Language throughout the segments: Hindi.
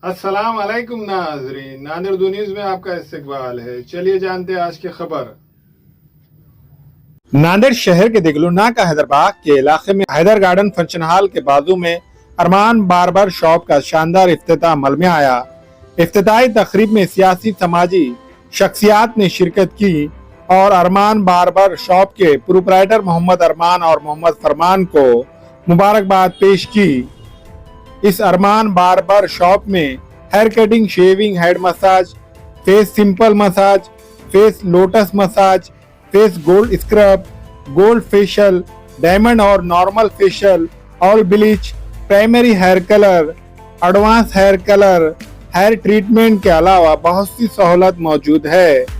अस्सलाम वालेकुम नाजरीन, नादिर न्यूज़ में आपका इस्तकबाल है। चलिए जानते हैं आज की खबर। नांदेड़ शहर के दिगलुनाका हैदराबाद के इलाके में हैदर गार्डन फंक्शन हॉल के बाजू में अरमान बार्बर शॉप का शानदार इफ्तिताह अमल में आया। इफ्तिताही तकरीब में सियासी समाजी शख्सियात ने शिरकत की और अरमान बार्बर शॉप के प्रोप्राइटर मोहम्मद अरमान और मोहम्मद फरमान को मुबारकबाद पेश की। इस अरमान बार्बर शॉप में hair cutting, shaving, head massage, face simple massage, face lotus massage, face gold scrub, gold facial, diamond और normal facial, oil bleach, primary hair colour, advance hair colour, hair treatment के अलावा बहुत सी सहूलत मौजूद है।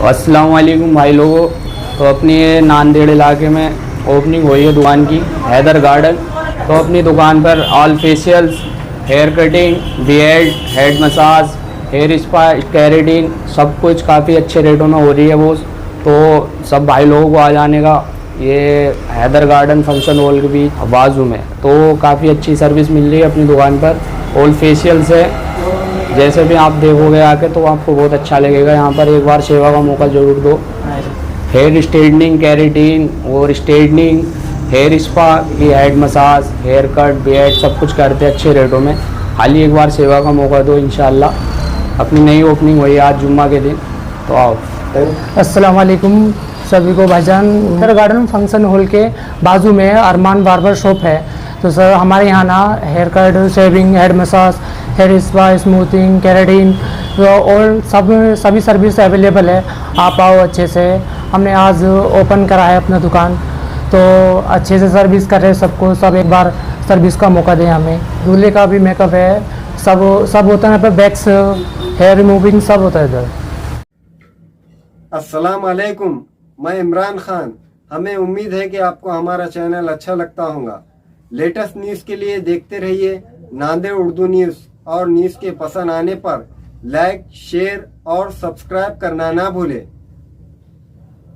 अस्सलाम वालेकुम भाई लोगों। तो अपनी ये नांदेड़ इलाके में ओपनिंग हुई है दुकान की, हैदर गार्डन। तो अपनी दुकान पर all facials, hair cutting, beard, head massage, hair spa, keratin, सब कुछ काफ़ी अच्छे रेटों में हो रही है वो। तो सब भाई लोगों को आ जाने का, ये हैदर गार्डन फंक्शन हॉल के बीच बाजू में। तो काफ़ी अच्छी सर्विस मिल रही है अपनी दुकान पर। ऑल फेशियल्स है, जैसे भी आप देखोगे आके तो आपको बहुत अच्छा लगेगा। यहाँ पर एक बार सेवा का मौका ज़रूर दो। हेयर स्ट्रेटनिंग, केराटिन और स्ट्रेटनिंग, हेयर स्पा की, head massage, hair cut, beard, सब कुछ करते हैं अच्छे रेटों में। खाली एक बार सेवा का मौका दो, इंशाल्लाह। अपनी नई ओपनिंग हुई आज जुम्मा के दिन, तो आओ। अस्सलाम वालेकुम सभी को भाईजान। हैदर गार्डन फंक्शन हॉल के बाजू में अरमान बार्बर शॉप है। तो सर हमारे यहाँ ना hair cut, shaving, head massage, hair spa, smoothing, keratin और सभी सर्विस अवेलेबल है। आप आओ अच्छे से। हमने आज ओपन करा है अपना दुकान, तो अच्छे से सर्विस कर रहे हैं सबको। सब एक बार सर्विस का मौका दें हमें। दूल्हे का भी मेकअप है, सब होता है यहाँ पे। बैक्स, हेयर रिमूविंग सब होता है इधर। अस्सलाम वालेकुम, मैं इमरान खान। हमें उम्मीद है कि आपको हमारा चैनल अच्छा लगता होगा। लेटेस्ट न्यूज़ के लिए देखते रहिए नांदेड़ उर्दू न्यूज़, और न्यूज़ के पसंद आने पर लाइक, शेयर और सब्सक्राइब करना ना भूलें।